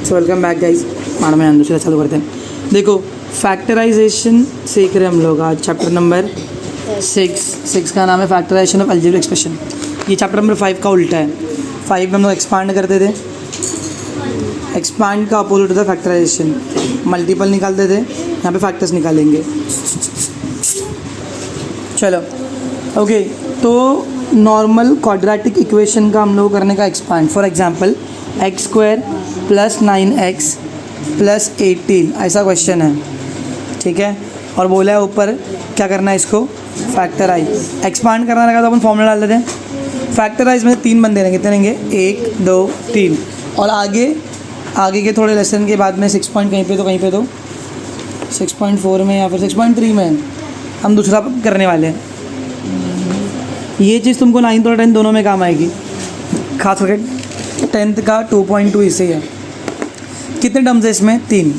So welcome back guys. Madam में दूसरा चालू करते हैं। देखो फैक्टराइजेशन सीख रहे हम लोग आज चैप्टर नंबर 6 का नाम है फैक्टराइजेशन ऑफ अलजेब्रिक एक्सप्रेशन। ये चैप्टर नंबर 5 का उल्टा है। 5 में हम लोग एक्सपांड करते थे, एक्सपांड का अपोजिट होता है फैक्टराइजेशन। मल्टीपल निकालते थे, यहाँ पे फैक्टर्स निकालेंगे। चलो ओके, तो नॉर्मल क्वाड्रेटिक इक्वेशन का हम लोग करने का expand. For example x square plus 9x plus 18 ऐसा क्वेश्चन है, ठीक है। और बोला है ऊपर क्या करना है, इसको फैक्टराइज। एक्सपांड करना रहेगा तो अपन फॉर्मूला डाल देते हैं। फैक्टराइज में 3 बंदे रहेंगे, कितने रहेंगे 1 2 3। और आगे के थोड़े लेसन के बाद में 6 पॉइंट कहीं पे तो 6.4 में या फिर 6.3 में हम दूसरा करने वाले हैं। ये चीज़ तुमको 9th और 10th दोनों में काम आएगी, खास करके 10th का 2.2 इसे है। कितने टर्म्स है इसमें, 3,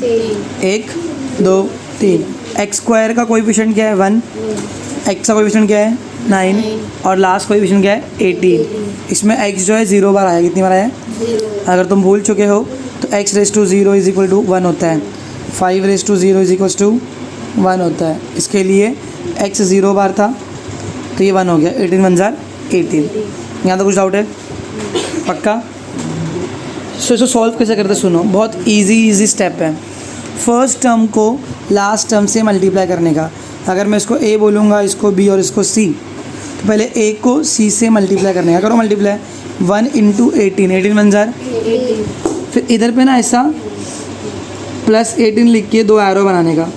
1 2 3। एक्स स्क्वायर का कोएफिशिएंट क्या है 1, एक्स का कोएफिशिएंट क्या है 9 और लास्ट कोएफिशिएंट क्या है 18। इसमें एक्स जो है 0 बार आया, कितनी बार आया 0। अगर तुम भूल चुके हो तो x raise to 0 is equal to 1 होता है, 5 raise to 0 is equal to 1 होता है। इसके लिए x 0 बार था तो ये 1 हो गया, 18 1 जार 18। यहाँ तो कुछ डाउट है पक्का? सो इसको सॉल्व कैसे करते सुनो, बहुत इजी स्टेप है। फर्स्ट टर्म को लास्ट टर्म से मल्टीप्लाई करने का। अगर मैं इसको a बोलूँगा, इसको b और इसको c, तो पहले a को c से मल्टीप्लाई करने का। करो मल्टीप्लाई, 1 इंटू 18, 18 1 जार। फिर इधर पे ना ऐसा प्लस 18 लिख के 2 एरो बनाने का।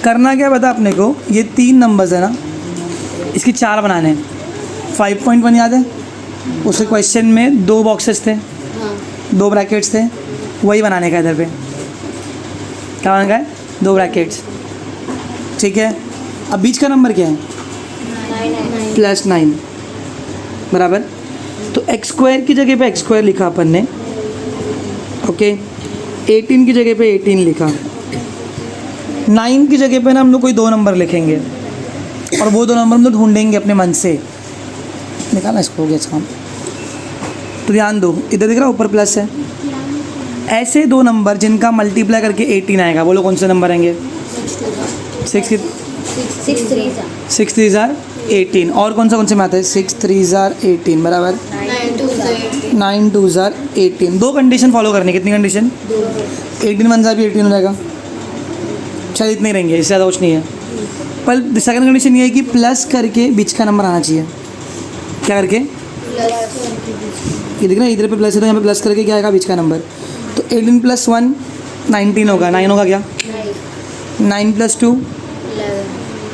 करना क्या पता अपने को, ये 3 नंबर्स है ना, इसकी 4 बनाने हैं। 5.1 याद है, उसके क्वेश्चन में 2 बॉक्सेस थे, 2 ब्रैकेट्स थे, वही बनाने का। इधर पे क्या बनाने का है, 2 ब्रैकेट्स, ठीक है। अब बीच का नंबर क्या है, +9 बराबर। तो एक्स स्क्वायर की जगह पे एक्स स्क्वायर लिखा अपन ने, ओके। 18 की जगह पे 18 लिखा। 9 की जगह पे ना हम लोग कोई 2 नंबर लिखेंगे और वो 2 नंबर हम लोग ढूंढेंगे अपने मन से। निकालना इसको, हो गया काम। तो ध्यान दो, इधर दिख रहा है ऊपर प्लस है। ऐसे 2 नंबर जिनका मल्टीप्लाई करके 18 आएगा, बोलो कौन से नंबर आएंगे। 6 3 जार 18। और कौन से में आता है, 6 3 जार 18 बराबर 9 2 जार 18। 2 कंडीशन फॉलो करनी। कितनी कंडीशन, 18 1 जार भी 18 हो जाएगा। शायद इतने रहेंगे, इससे ज़्यादा कुछ नहीं है। पर सेकंड कंडीशन ये है कि प्लस करके बीच का नंबर आना चाहिए। क्या करके, ये दिख रहा है इधर पे प्लस है तो यहाँ पे प्लस करके क्या आएगा बीच का नंबर। तो 18 + 1 19 होगा, 9 होगा क्या, 9 + 2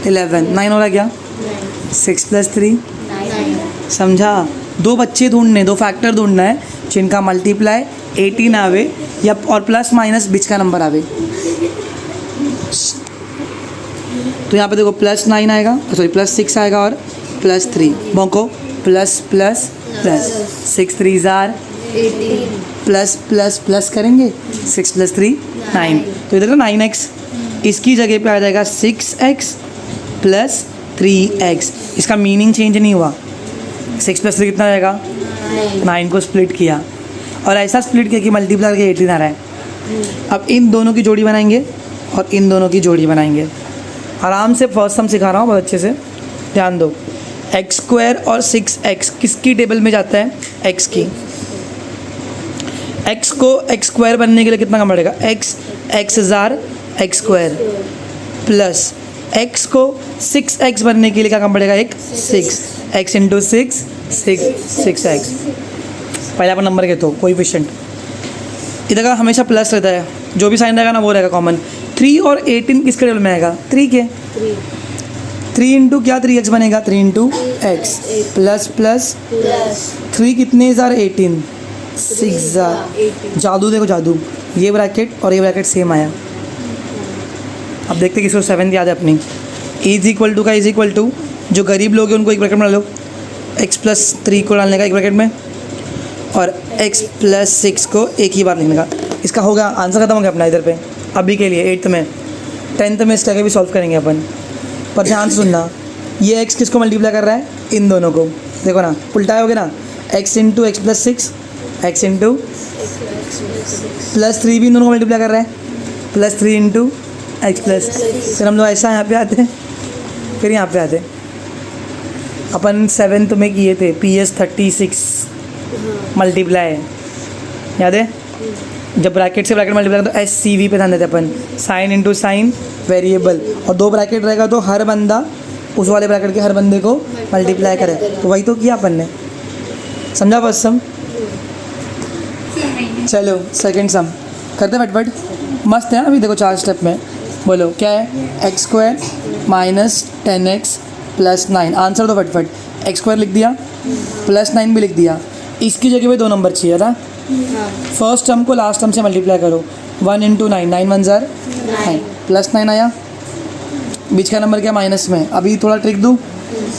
11, 9 होगा क्या, 6 + 3 समझा। 2 बच्चे ढूंढने, 2 फैक्टर ढूंढना है जिनका मल्टीप्लाई 18 आवे या और प्लस माइनस बीच का नंबर आवे। तो यहाँ पे देखो +9 आएगा, सॉरी +6 आएगा और +3। भोंको प्लस 6 3 जार 18 प्लस करेंगे 6 + 3 9। तो इधर 9x, इसकी जगह पे आ जाएगा 6x + 3x। इसका मीनिंग चेंज नहीं हुआ। 6 + 3 कितना आएगा, 9 को स्प्लिट किया और ऐसा स्प्लिट किया कि मल्टीप्लाई करके 18 आ रहा है। अब इन दोनों की जोड़ी बनाएंगे और इन दोनों की जोड़ी बनाएंगे। आराम से फर्स्ट सम सिखा रहा हूँ बहुत अच्छे से, ध्यान दो। एक्स स्क्वायर और 6x किसकी टेबल में जाता है, x की। x को एक्स स्क्वायर बनने के लिए कितना काम पड़ेगा, x jar x square plus x को 6x बनने के लिए क्या काम पड़ेगा, 6 x इंटू 6x। पहले अपन नंबर के तो कोएफिशिएंट इधर का हमेशा प्लस रहता है, जो भी साइन रहेगा ना वो रहेगा कॉमन। 3 और 18 किसके टेबल में आएगा, 3 के। 3 इंटू क्या 3x बनेगा, 3 इंटू एक्स प्लस 3 कितने जार 18 6 जार। जादू देखो जादू, ये ब्रैकेट और ये ब्रैकेट सेम आया। अब देखते किसको 7th याद है अपनी। इज इक्वल टू का इज इक्वल टू, जो गरीब लोग हैं उनको एक ब्रैकेट में डालो, x + 3 को डालने का एक ब्रैकेट में और x + 6 को एक ही बार लिखने का। इसका होगा आंसर खत्म हो गया अपना इधर पे अभी के लिए। 8th में 10th में इसके आगे भी सॉल्व करेंगे अपन। पर ध्यान से सुनना, ये x किसको मल्टीप्लाई कर रहा है, इन दोनों को। देखो ना उल्टा हो गया ना, x into x + 6 x into plus 3 भी इन दोनों को मल्टीप्लाई कर रहा है, +3 इंटू एक्स प्लस। फिर हम लोग ऐसा यहाँ पे आते हैं, फिर यहाँ पे आते हैं। अपन 7th में किए थे PS36 मल्टीप्लाई, याद है? जब ब्रैकेट से ब्रैकेट मल्टीप्लाई तो SCV पे ध्यान देते अपन, साइन इंटू साइन वेरिएबल, और 2 ब्रैकेट रहेगा तो हर बंदा उस वाले ब्रैकेट के हर बंदे को मल्टीप्लाई करे, तो वही तो किया अपन ने। समझा फर्स्ट सम? चलो सेकंड सम करते फटफट, मस्त है अभी देखो 4 स्टेप में। बोलो क्या है? x² - 10x + 9। आंसर दो फटफट। x² लिख दिया, +9 भी लिख दिया। इसकी जगह पे 2 नंबर चाहिए था। फर्स्ट टर्म को लास्ट टर्म से मल्टीप्लाई करो, 1 इंटू 9, 9 1 ज़ार 9, +9 आया। बीच का नंबर क्या? माइनस में। अभी थोड़ा ट्रिक दूँ,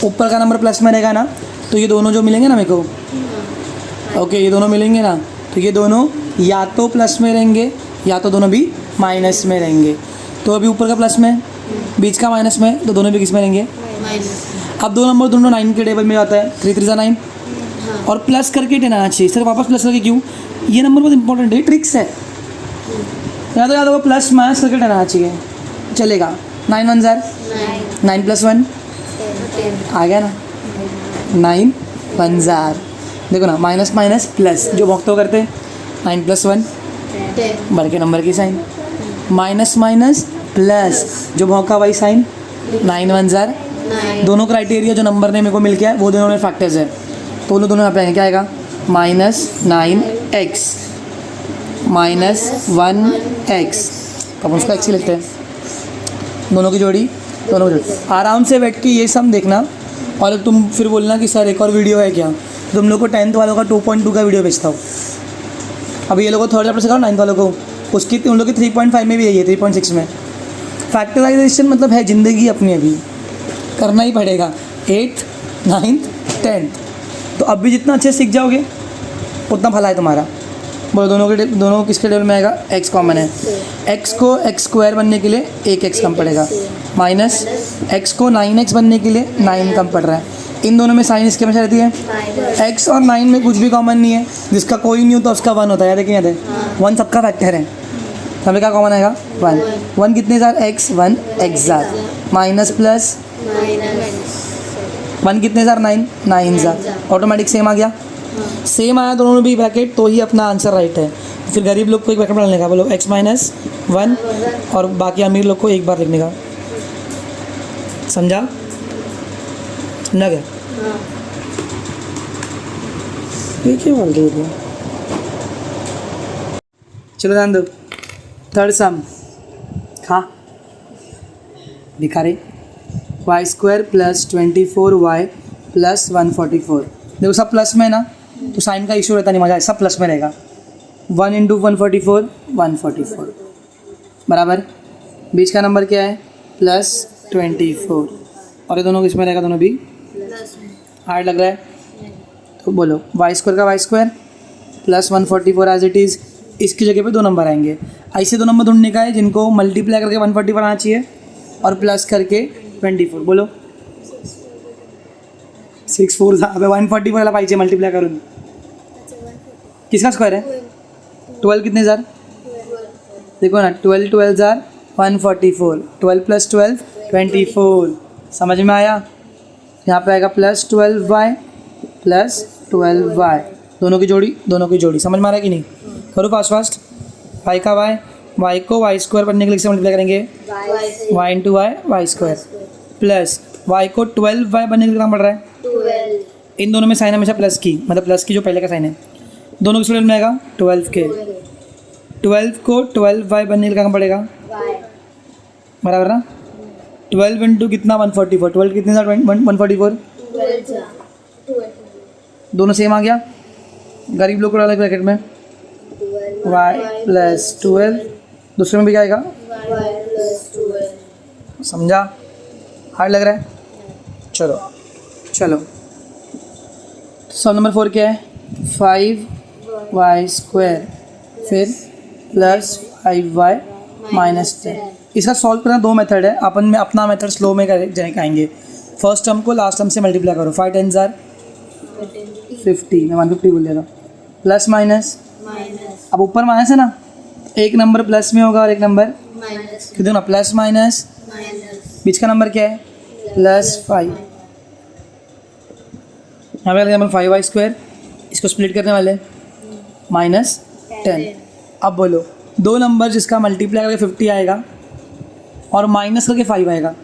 ऊपर का नंबर प्लस में रहेगा ना, तो ये दोनों जो मिलेंगे ना मेरे को, ओके ये दोनों मिलेंगे ना, तो ये दोनों या तो प्लस में रहेंगे या तो दोनों भी माइनस में रहेंगे। तो अभी ऊपर का प्लस में, बीच का माइनस में, तो दोनों भी किस में रहेंगे? अब 2 नंबर दोनों 9 के टेबल में जाता है, 3 3 9, और प्लस करके 10 आना चाहिए। सिर्फ वापस प्लस करके क्यों? ये नंबर बहुत इंपॉर्टेंट है, ट्रिक्स है। याद हो प्लस माइनस करके 10 आना चाहिए, चलेगा। 9 1 ज़ार 9 + 1 आ गया ना, 9 1 ज़ार। देखो ना, माइनस माइनस प्लस जो भौंकते हो करते, 9 + 1 बढ़ के नंबर की साइन, माइनस माइनस प्लस जो भौंका वही साइन, 9 1 ज़ार। दोनों क्राइटेरिया जो नंबर ने मेरे को मिल गया है वो दोनों में फैक्टर्स है, तो दोनों यहाँ पे आएंगे। क्या आएगा? -9x -1x, अब उसका x ही लिखते हैं। दोनों की जोड़ी, दोनों की जोड़ी। आराम से बैठ के ये सम देखना, और तुम फिर बोलना कि सर एक और वीडियो है क्या, तुम लोग को 10th वालों का 2.2 का वीडियो भेजता हूँ। अभी ये लोगों को 3rd चैप्टर सिखाओ 9th वालों को, उसकी उन लोग की 3.5 में भी है, ये 3.6 में। फैक्टराइजेशन मतलब है ज़िंदगी अपनी, अभी करना ही पड़ेगा। 8th 9th 10th, तो अब भी जितना अच्छे सीख जाओगे उतना भला है तुम्हारा। बोलो दोनों किसके टेबल में आएगा? x कॉमन है। x को x² बनने के लिए 1x कम पड़ेगा, माइनस x को 9x बनने के लिए 9 कम पड़ रहा है। इन दोनों में साइन इसके हमेशा रहती है। x और 9 में कुछ भी कॉमन नहीं है, जिसका कोई नहीं होता उसका 1 होता है, याद है कि याद है? 1 सबका फैक्टर है, हमें क्या कॉमन आएगा? 1 1 कितने ज़ार? x 1 x ज़ार, माइनस प्लस 1 कितने ज़ार? 9 9 ज़ार। ऑटोमेटिक सेम आ गया, सेम आया दोनों भी ब्रैकेट, तो ही अपना आंसर राइट है। फिर गरीब लोग को एक ब्रैकेट डालने का, बोलो x - 1, और बाकी अमीर लोग को एक बार लिखने का। समझा ना? क्या ये क्या बोल रही है? चलो ध्यान दो, 3rd सम। हाँ दिखा रहे, y² + 24y + 144। देखो सब प्लस में ना, तो साइन का इशू रहता नहीं, मजा सब प्लस में रहेगा। 1 इंटू 144 144 बराबर, बीच का नंबर क्या है? +24, और ये दोनों किस में रहेगा? दोनों भी हार्ड लग रहा है, तो बोलो y² का y² + 144 एज इट इज़। इसकी जगह पे 2 नंबर आएंगे। ऐसे 2 नंबर ढूंढने का है जिनको मल्टीप्लाई करके 144 आना चाहिए और प्लस करके 24। बोलो 6 4 अबे 144 वाला पाहिजे मल्टीप्लाई करून। किसका स्क्वायर है? 12 कितने ज़ार? देखो ना, 12 12 ज़ार 144, 12 + 12 24। समझ में आया? यहाँ पे आएगा +12y + 12y, दोनों की जोड़ी, दोनों की जोड़ी। समझ में आ रहा है कि नहीं? करो फास्ट फास्ट। y का y को y² बनने के लिए किससे मल्टीप्लाई करेंगे? y into y² plus y को 12y बनने के लिए काम पड़ रहा है 12। इन दोनों में साइन हमेशा प्लस की, मतलब प्लस की जो पहले का साइन है, दोनों के स्टूडेंट में आएगा 12 के। 12 को 12y बनने के लिए काम पड़ेगा बराबर ना? 12 इंटू कितना? 144। 12 कितने था? 144। दोनों सेम आ गया। गरीब लोग को डाला ब्रैकेट में y + 12, दूसरे में भी क्या आएगा? समझा? हार्ड लग रहा है? चलो चलो, सम नंबर 4 क्या है? 5y² फिर +5y - 10। इसका सॉल्व करना 2 मेथड है, अपन में अपना मेथड स्लो में आएंगे। फर्स्ट टर्म को लास्ट टर्म से मल्टीप्लाई करो, 5 10 ज़ार 50, मैं 150 बोल दे रहा हूँ, प्लस माइनस, माइनस अब ऊपर माइनस है ना, एक नंबर प्लस में होगा और एक नंबर माइनस कितने ना, प्लस माइनस, माइनस बीच का नंबर क्या है +5। यहाँ पे नंबर 5y², इसको स्प्लिट करने वाले -10। अब बोलो दो नंबर जिसका मल्टीप्लाई करके 50 आएगा और माइनस करके 5 आएगा,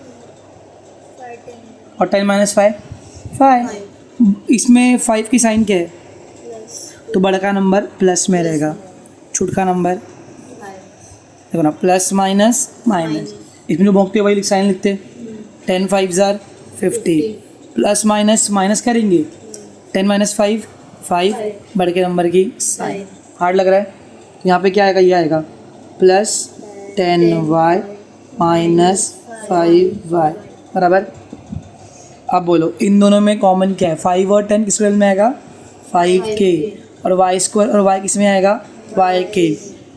और 10 - 5 5। इसमें 5 की साइन क्या है, तो बड़ा का नंबर प्लस में रहेगा, छोटा का नंबर देखो ना, प्लस माइनस माइनस, इसमें जो भोंकते वही साइन लिखते, 10 5 जार 50, प्लस माइनस माइनस करेंगे, 10 - 5 5, बड़े के नंबर की साइन। हार्ड लग रहा है, यहाँ पे क्या आएगा, ये आएगा +10y - 5y बराबर। अब बोलो इन दोनों में कॉमन क्या है, 5 और 10 किस रियल में आएगा 5k, और y² और y किस में आएगा yk।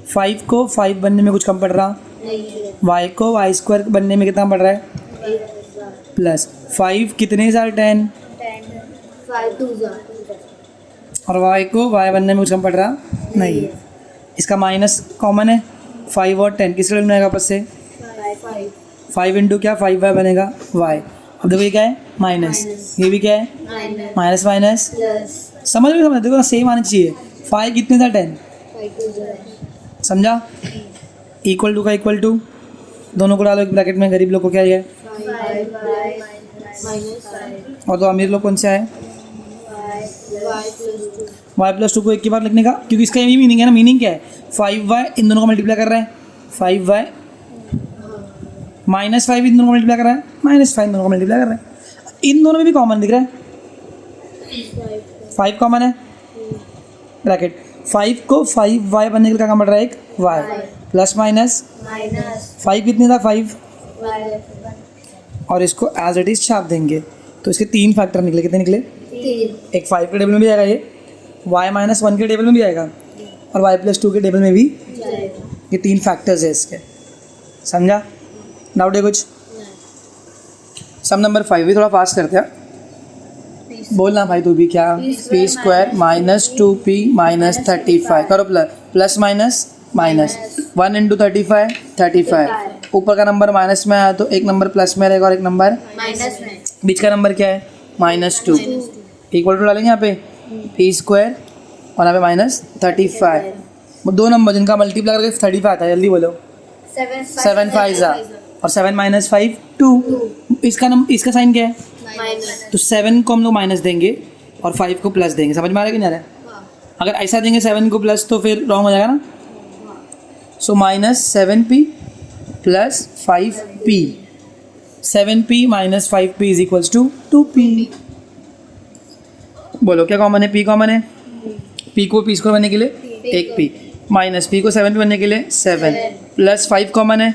5 को 5 बनने में कुछ कम पड़ रहा, y को y² बनने में कितना पड़ रहा है प्लस 5 कितने जार 10, 5 2 और y को y बनने में कुछ कम पड़ रहा नहीं। इसका माइनस कॉमन है, 5 और 10 किस रियल में आएगा आपस से 5 इंटू क्या 5y बनेगा y। अब देखो ये क्या है माइनस, ये भी क्या है माइनस माइनस, समझ में देखो ना सेम आना चाहिए। 5 कितने था 10, समझा, इक्वल टू का इक्वल टू, दोनों को डालो एक ब्रैकेट में, गरीब लोग को क्या है, और तो अमीर लोग कौन से आए y+2 को एक के बाद लिखने का, क्योंकि इसका यही मीनिंग है ना। मीनिंग क्या है, 5y इन दोनों को मल्टीप्लाई कर रहा है, 5y -5 इन दोनों को मल्टीप्लाई कर रहा है, -5 इन दोनों को मल्टीप्लाई कर रहा है। इन दोनों में भी कॉमन दिख रहा है, 5 कॉमन है, ब्रैकेट 5 को 5y बनने के लिए क्या काम पड़ रहा है, एक y, प्लस माइनस 5 कितने था 5, और इसको एज इट इज छाप देंगे, तो इसके 3 फैक्टर निकले, कितने निकले, एक 5 के टेबल में भी आएगा, ये y - 1 के टेबल में भी आएगा, और y+2 के टेबल में भी, ये 3 फैक्टर्स है इसके, समझा। डाउट है कुछ। सम नंबर 5 भी थोड़ा फास्ट करते हैं, बोलना भाई तू भी क्या, p² - 2p - 35 करो, प्लस माइनस माइनस 1 इंटू 35 ऊपर का नंबर माइनस में आया तो एक नंबर प्लस में रहेगा और एक नंबर माइनस में, बीच का नंबर क्या है -2, इक्वल टू डालेंगे यहाँ पे p² और यहाँ पे -35, वो दो नंबर जिनका मल्टीप्लाई करके 35 आता है, जल्दी बोलो 7 5 और 7 - 5 2, इसका साइन क्या है, माइनस, तो 7 को हम लोग माइनस देंगे और 5 को प्लस देंगे, समझ में आ रहा है कि नहीं आ रहा है। अगर ऐसा देंगे 7 को प्लस तो फिर रॉन्ग हो जाएगा ना, सो -7p + 5p, 7p - 5p = 2p। बोलो क्या कॉमन है, p कॉमन है, p को p² बनने के लिए 1p, माइनस p को 7p बनने के लिए 7, प्लस 5 कॉमन है,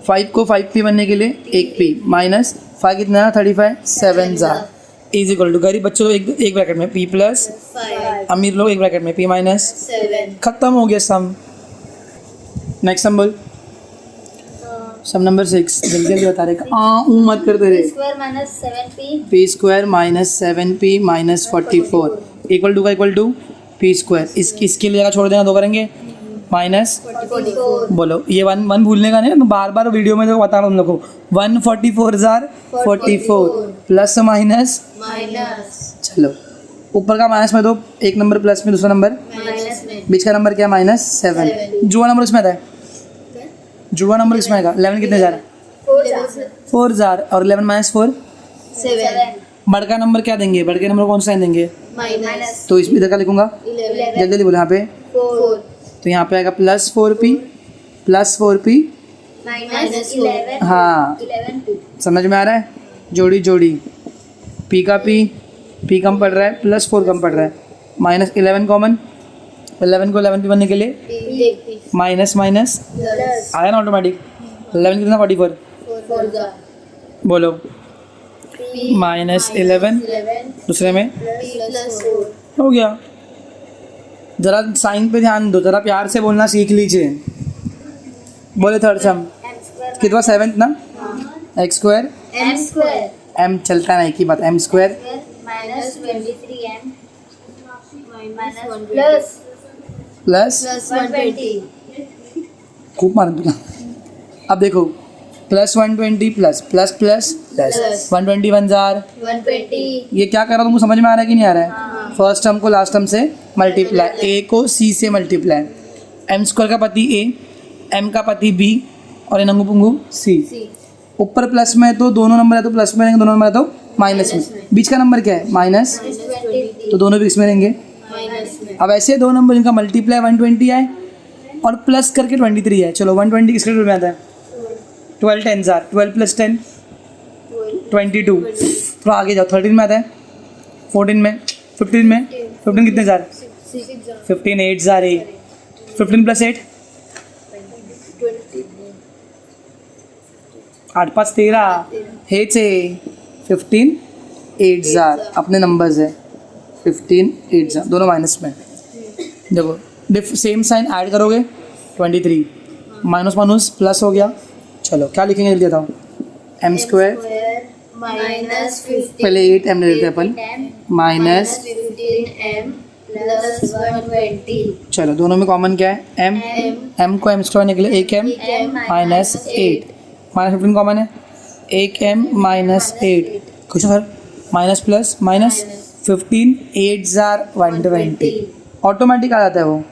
5 को 5p बनने के लिए 1p, माइनस 5 कितना है 35 7 जार = गरीब बच्चों लोग एक ब्रैकेट में p +, 5 अमीर लोग एक ब्रैकेट में p - 7 खत्म हो गया सम। नेक्स्ट सम बोल, सम नंबर 6 जल्दी जल्दी बता रहे, मत करते रहे। p² - 7p p² - 7p - 44 equal to का इक्वल टू p², इसके लिए जगह छोड़ देना, दो करेंगे माइनस, 44 बोलो ये 1 भूलने का नहीं, मैं बार बार वीडियो में तो बता रहा हूँ तुम लोग को, 144 जार 44 प्लस माइनस, माइनस, चलो ऊपर का माइनस में दो, एक नंबर प्लस में, दूसरा नंबर माइनस में, बीच का नंबर क्या -7, जुआ नंबर इसमें आता है, जुआ नंबर इसमें आएगा 11 कितने जार 4 जार, और 11 - 4 7 बड़का नंबर क्या देंगे, बड़के नंबर कौन सा साइन देंगे, माइनस, तो इसमें इधर का लिखूंगा, 11 जल्दी जल्दी बोलो यहाँ पे, 4 तो यहाँ पे आएगा +4p माइनस 11 हाँ 11p समझ में आ रहा है, जोड़ी जोड़ी, p का p कम पड़ रहा है, +4 कम पड़ रहा है, -11 कॉमन, 11 को 11p बनने के लिए माइनस माइनस प्लस आया ना ऑटोमेटिक, 11 कितना 44, 4 जार बोलो -11 दूसरे में +4 हो गया। ज़रा साइन पे ध्यान दो, ज़रा प्यार से बोलना सीख लीजिए। बोले थर्ड सम कितना 7 ना, x² m² m चलता है ना, एक ही बात, m² -23m -1 plus plus Plus 120. खूब मार तुला. अब देखो plus 120 plus plus plus plus Plus. 120 one jar. 120. ये क्या कर रहा हूँ तुमको समझ में आ रहा है कि नहीं आ रहा है? हाँ. फर्स्ट टर्म को लास्ट टर्म से मल्टीप्लाई, ए को सी से मल्टीप्लाई, एम स्क्वायर का पति ए, एम का पति बी और ये नंगू पुंगू सी. C. ऊपर प्लस में है तो दोनों नंबर है तो प्लस में रहेंगे, दोनों नंबर है तो माइनस में. माइनस में. बीच का नंबर क्या है? माइनस. Minus 20. तो दोनों भी इसमें रहेंगे. Minus में. अब ऐसे दो नंबर जिनका मल्टीप्लाई 120 है और प्लस करके 23 है. चलो 120 किसके रूप में आता है? 12 टेंस आर 12 प्लस 10 22. थोड़ा आगे जाओ, 13 में आता है, 14 में, 15 में. 15 कितने जार? 6. 15 8 jar 15 plus 8 20. 8 5 13 हेच आहे. 15 8 जार अपने नंबर्स है. 15 8 जार दोनों माइनस में. देखो डिफ सेम साइन ऐड करोगे 23 माइनस माइनस प्लस हो गया. चलो क्या लिखेंगे जल्दी बताओ. M square minus 15. पहले 8 एम ले लेते हैं अपन. Minus 15m plus 120. चलो दोनों में कॉमन क्या है? एम. M. एम को एम स्क्वायर निकले 1 m M minus 8. Minus 15 common है. 1 एम माइनस 8 कुछ सर माइनस प्लस माइनस 15 8 जार 120. ऑटोमेटिक आ जाता है वो.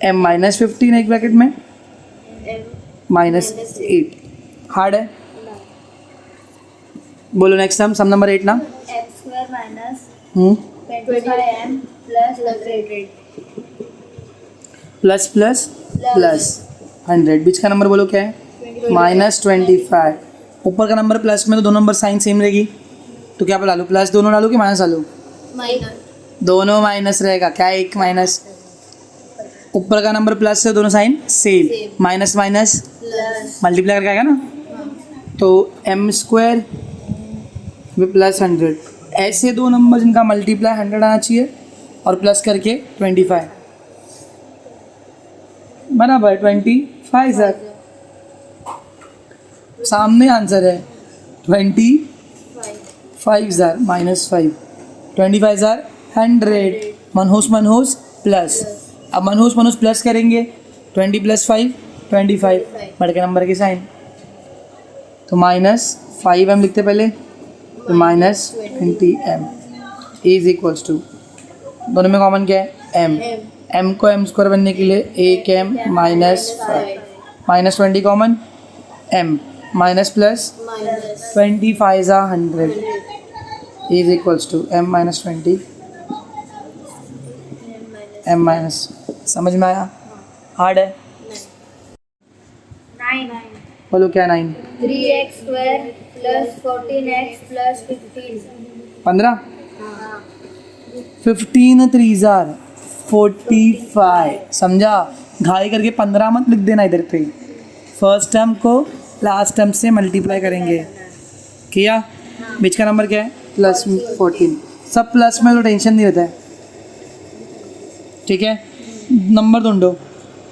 एम माइनस 15 एक ब्रैकेट में M. माइनस 8. हार्ड है. बोलो नेक्स्ट सम. सम नंबर 8 ना. M square minus हम्म 25m plus 100. Plus plus plus 100. बीच का नंबर बोलो क्या है? माइनस 25. ऊपर का नंबर प्लस में तो दोनों नंबर साइन सेम रहेगी. तो क्या डालूँ? प्लस दोनों डालूँ कि माइनस डालूँ? Minus. दोनों माइनस रहेगा. क्या एक माइनस? ऊपर का नंबर प्लस है, दोनों sign same. Same. Minus minus Plus. Multiply करके आएगा ना. तो एम स्क्वायर में प्लस 100. ऐसे दो नंबर जिनका मल्टीप्लाई 100 आना चाहिए और प्लस करके 25 बराबर 25 सर. सामने आंसर है 25 जार माइनस 5. 25 जार 100. मनहूस प्लस. अब मनहूस प्लस करेंगे 20 प्लस 5 25. बढ़ के नंबर के साइन तो माइनस 5 एम लिखते पहले तो minus 20 M is equals to. दोनों में कॉमन क्या है? एम. एम को एम स्क्वायर बनने के लिए 1 M minus 5 minus 20 common. M minus plus Minus. 25 ज़ा 100 is equals to M minus 20 M minus. समझ में आया? हार्ड है. 9. बोलो क्या 9 3x square plus 14x plus 15. 15 हाँ. 15 3 जार 45. समझा? घाई करके 15 मत लिख देना इधर पे. फर्स्ट टर्म को लास्ट टर्म से मल्टीप्लाई करेंगे. किया? बीच का नंबर क्या है? प्लस 14. सब प्लस में तो टेंशन नहीं रहता है. ठीक है. नंबर ढूंढो.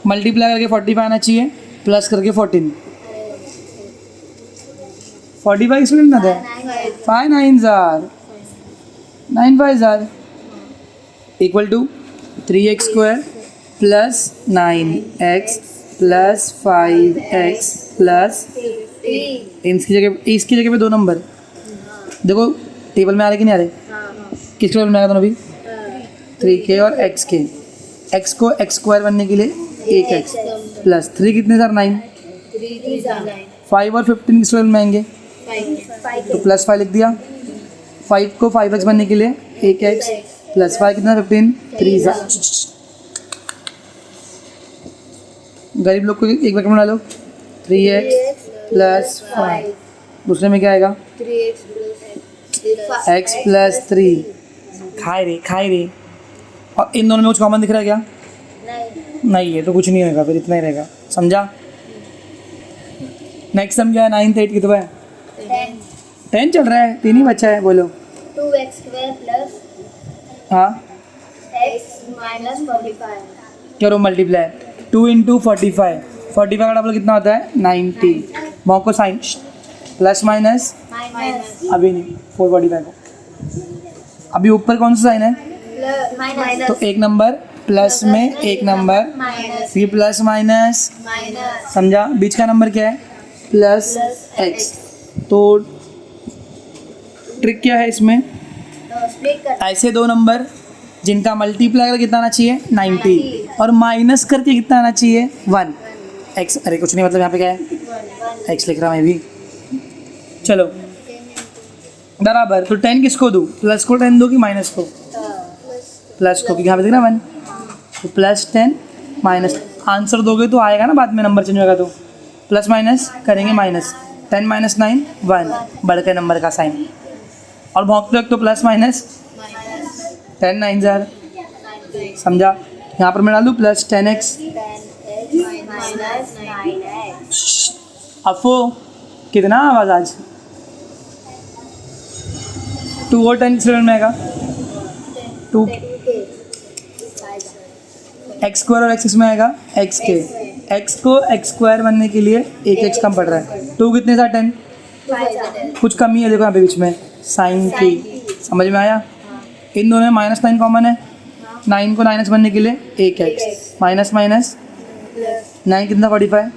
मल्टीप्लाई करके 45 आना चाहिए, प्लस करके 14. 45 इसमें ना था. 5 9 जार 9 5 जार equal to 3x square plus 9x plus 5x plus 50. इसकी जगह पे दो नंबर. देखो टेबल में आ रहे कि नहीं आ रहे? किस टेबल में आ रहा दोनों भी? 3k और x के. x को x स्क्वायर बनने के लिए 1x प्लस 3 कितने सर 9. 5 और 15 किस टेबल में आएंगे? तो प्लस 5 लिख दिया. 5 को 5x बनने के लिए 1x प्लस 5 कितना 15 3 सा. गरीब लोग को एक ब्रैकेट में डालो. 3x plus 5. दूसरे में क्या आएगा? 3x x plus 3. खाए रे. और इन दोनों में कुछ कॉमन दिख रहा है क्या? नहीं है तो कुछ नहीं होगा, फिर इतना ही रहेगा. समझा? नेक्स्ट सम क्या है? 9 8 कितना है? 10 चल रहा है. 3 ही बचा है. बोलो. 2x square plus हाँ x minus 45. करो मल्टीप्लाई. 2 इंटू 45. 45 का डबल कितना होता है? 90. मॉ को साइन प्लस माइनस Minus. अभी नहीं 445 को. अभी ऊपर कौन सा साइन है? Minus. तो एक नंबर प्लस में एक नंबर, माइनस फिर प्लस माइनस, माइनस समझा। बीच का नंबर क्या है? Plus x. तो ट्रिक क्या है इसमें? स्प्लिट कर ऐसे दो नंबर जिनका मल्टीप्लाई करके कितना आना चाहिए? 90, और माइनस करके कितना आना चाहिए? 1। एक्स, अरे कुछ नहीं, मतलब यहाँ पे क्या है? एक्स लिख रहा मैं भी। चलो बराबर। तो 10 किसको दूँ? प्लस को 10 दो कि माइनस को? प्लस को, क्योंकि यहाँ पे देखना 1। तो प्लस 10 माइनस, आंसर दोगे तो आएगा ना बाद में, नंबर चेंज होगा तो प्लस माइनस करेंगे, माइनस 10 माइनस 9 1, बढ़ के नंबर का साइन, और भौंकते वक्त तो प्लस माइनस 10 9 जार, समझा। यहाँ पर मैं डाल दूँ प्लस 10x। माइनस 9x अफो कितना आवाज़ आज? 2 और 10 में आएगा 2, एक्स स्क्वायर और एक्स में आएगा एक्स के। एक्स को एक्स स्क्वायर बनने के लिए एक एक्स कम पड़ रहा है। 2 कितने था? 10। कुछ कमी है देखो यहाँ पे बीच में, साइन की। समझ में आया? इन दोनों में माइनस 9 कॉमन है। 9 को 9x बनने के लिए एक एक्स, माइनस माइनस 9 कितना? 45।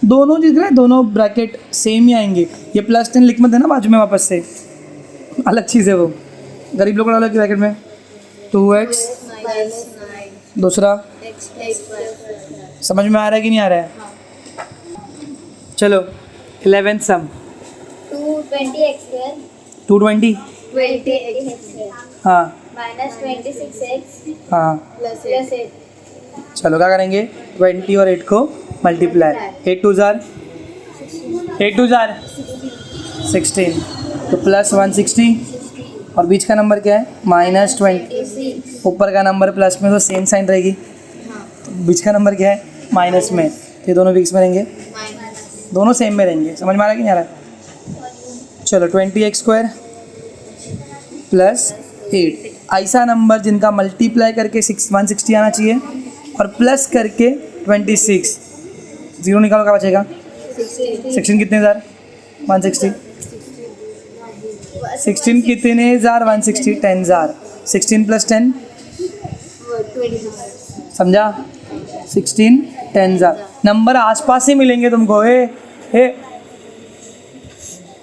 दोनों दिख रहे हैं, दोनों ब्रैकेट सेम ही आएंगे। ये प्लस 10 लिख मत देना बाजू में वापस से, अलग चीज़ है वो। गरीब लोग को डालो कि ब्रैकेट में 2x, दूसरा समझ में आ रहा है कि नहीं आ रहा है? चलो 11th सम 220x2 220, 20x हाँ माइनस 26x हाँ। प्लस 8 चलो क्या करेंगे? 20 और 8 को मल्टीप्लाई, 8 2 जार 16, तो प्लस 160, और बीच का नंबर क्या है? माइनस 20। ऊपर का नंबर प्लस में तो सेम साइन रहेगी, तो बीच का नंबर क्या है? माइनस में। तो ये दोनों भी किस में रहेंगे? दोनों सेम में रहेंगे। समझ में आ रहा है कि नहीं आ रहा है? चलो 20x² प्लस 8, ऐसा नंबर जिनका मल्टीप्लाई करके 160 आना चाहिए और प्लस करके 26। जीरो निकालो, क्या बचेगा? 16 कितने जार? 160। 16 कितने जार? 160, 10 जार। 16 प्लस 10, समझा? 16 10 जार। नंबर आसपास ही मिलेंगे तुमको। ए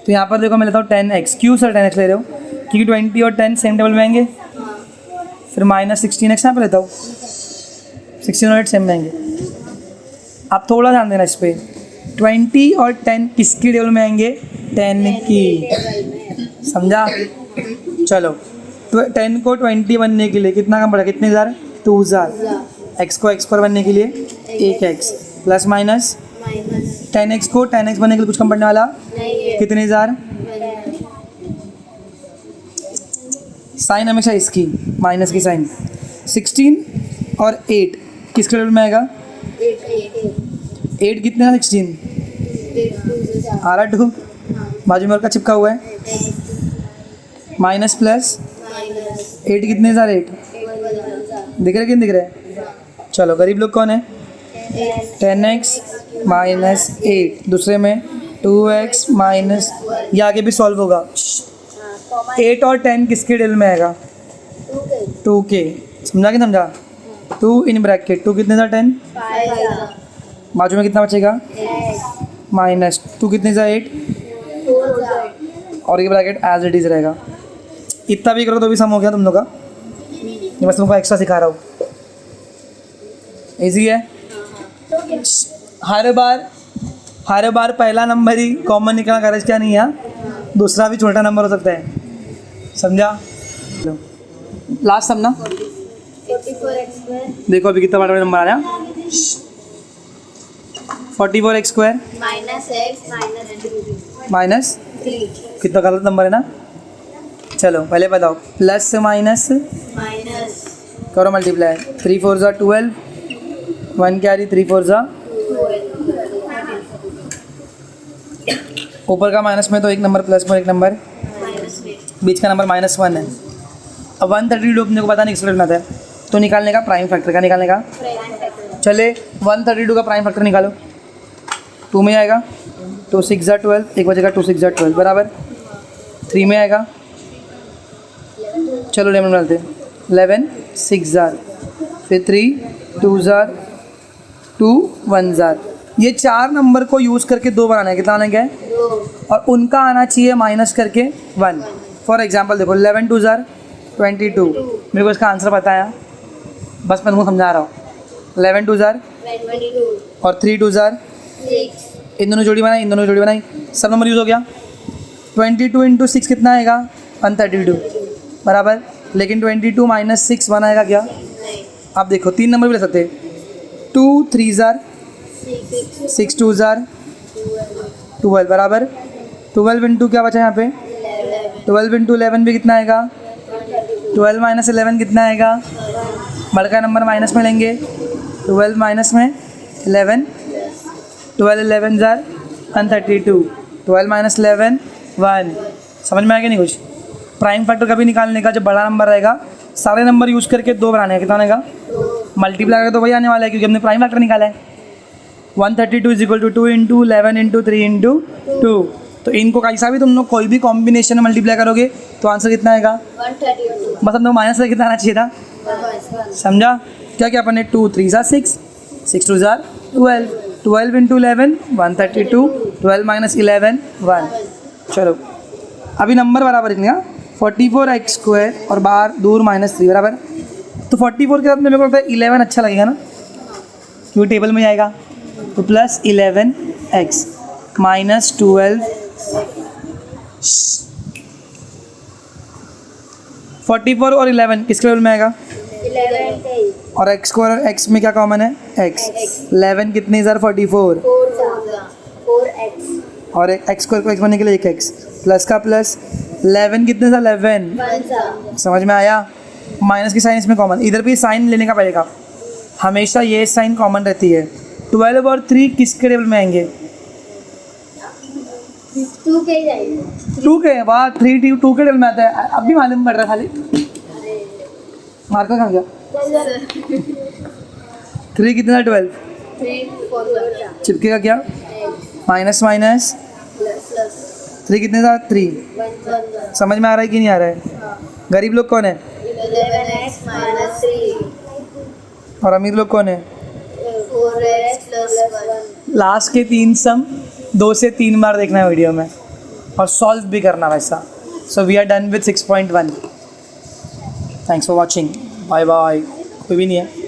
तो यहाँ पर देखो मैं लेता हूँ 10x। क्यों सर 10x ले रहे हो? क्योंकि 20 और 10 सेम टेबल में आएंगे। फिर माइनस 16x यहाँ पर लेता हूँ, 16 और 8 सेम में आएंगे। आप थोड़ा ध्यान देना इस पर। 20 और 10 किसकी टेबल में आएंगे? 10 की, समझा। चलो तो 10 को 20 बनने के लिए कितना कम पड़ा? कितने जार? 2 जार। x को x स्क्वायर बनने के लिए एक x, प्लस माइनस 10x को 10x बनने के लिए कुछ कम पड़ने वाला? कितने जार? साइन हमेशा इसकी, माइनस की साइन। 16 और 8 किसके टेबल में आएगा? 8 कितने था? 16 आ रहा 2, बाजू में और का चिपका हुआ है, माइनस प्लस 8 कितने जार? 8 दिख रहे कि नहीं दिख रहे? चलो गरीब लोग कौन है? 10x माइनस 8, दूसरे में 2x माइनस, ये आगे भी सॉल्व होगा। 8 और 10 किसके टेबल में आएगा? 2 के, समझा कि समझा? 2 इन ब्रैकेट 2 कितने था? 10, बाजू में कितना बचेगा? माइनस 2 कितने था? 8, और ये ब्रैकेट एज इट इज रहेगा। इतना भी करो तो भी सम हो गया तुम लोग का। ये बस तुमको एक्स्ट्रा सिखा रहा हूँ, इजी है। हर बार पहला नंबर ही कॉमन निकलना गरज क्या नहीं है, दूसरा भी छोटा नंबर हो सकता है, समझा। लास्ट सम ना, 44x² देखो अभी कितना बड़ा नंबर आ रहा है। 44x² minus x minus minus 3 कितना गलत नंबर है ना। चलो पहले बताओ, प्लस से माइनस माइनस करो मल्टीप्लाई। 3 4 ज़ा 12, 1 कैरी 3 4 ज़ा, ऊपर का माइनस में तो एक नंबर प्लस में एक नंबर, माइनस में बीच का नंबर -1 है। अब 132 अपने को पता नहीं किस में आता है, तो निकालने का प्राइम फैक्टर का निकालने का। चले 132 का प्राइम फैक्टर निकालो, 2 में आएगा 2 6 ज़ा 12, एक बजेगा 2 6 ज़ा 12 बराबर 3 में आएगा। चलो 11 डालते हैं, 11 6 ज़ार फिर 3 2 जार 2 1 जार। ये 4 नंबर को यूज़ करके 2 बनाना है, कितना आना क्या है, 2 और उनका आना चाहिए माइनस करके 1। फॉर एग्जांपल देखो 11 2 जार 22, मेरे को इसका आंसर पता है, बस मैं तुमको समझा रहा हूँ। 11 2 जार 22 और 3 2 जार, 6 इन दोनों जोड़ी बनाई, इन दोनों जोड़ी बनाई, सब नंबर यूज़ हो गया। 22 इंटू 6 कितना आएगा, 132 बराबर। लेकिन 22 माइनस 6 1 आएगा क्या। आप देखो 3 नंबर भी ले सकते, 2 3 जार 6 2 जार 12 बराबर। 12 इंटू क्या बचा यहाँ पे, 12 इंटू 11 भी कितना आएगा, 12 माइनस 11 कितना आएगा, बड़का नंबर माइनस में लेंगे, 12 माइनस में 11, 12 11 जार 132, 12 माइनस 11 1। समझ में आएगा नहीं कुछ। प्राइम फैक्टर कभी निकालने का जब बड़ा नंबर रहेगा सारे नंबर यूज़ करके 2 बनाने हैं, कितना आएगा, मल्टीप्लाई करके तो वही आने वाला है क्योंकि हमने प्राइम फैक्टर निकाला है। 132 is equal to 2 into 11 into 3 into 2। तो इनको कैसा भी तुम लोग कोई भी कॉम्बिनेशन में मल्टीप्लाई करोगे तो आंसर कितना आएगा, 132 बस हम लोग माइनस से कितना आना चाहिए था, समझा। क्या क्या अपन ने 2 3 जार 6 6 2 जार 12, 12 इंटू 11 132, 12 माइनस 11 1। चलो अभी नंबर बराबर इतना 44x² और बाहर दूर -3 बराबर। तो 44 के साथ में मेरे को लगता है 11 अच्छा लगेगा ना, क्योंकि टेबल में जाएगा। तो प्लस 11x माइनस 12, 44 और 11 किसके टेबल में आएगा, 11 और x को और x में क्या कॉमन है, x। 11 कितने ज़र 44 4x और x को x बनने के लिए 1x प्लस का प्लस 11 कितने ज़र 11। 1 समझ में आया। माइनस की साइन इसमें कॉमन, इधर भी साइन लेने का पड़ेगा, हमेशा ये साइन कॉमन रहती है। 12 और 3 किसके टेबल में आएंगे, 2 के जाएंगे 2 के। वाह 3 2 के टेबल में आता है, अब भी मालूम पड़ रहा है खाली, मार्कर कहाँ गया। 3 कितना 12 3 4 चिपकेगा क्या, माइनस माइनस 3 कितने था 3। 1 समझ में आ रहा है कि नहीं आ रहा है। गरीब लोग कौन है, 11x minus 3 और अमीर लोग कौन है, 4x plus 1 लास्ट के 3 सम 2 से 3 बार देखना है वीडियो में और सॉल्व भी करना वैसा। So we are done with 6.1। Thanks for watching, bye bye. कोई भी नहीं है।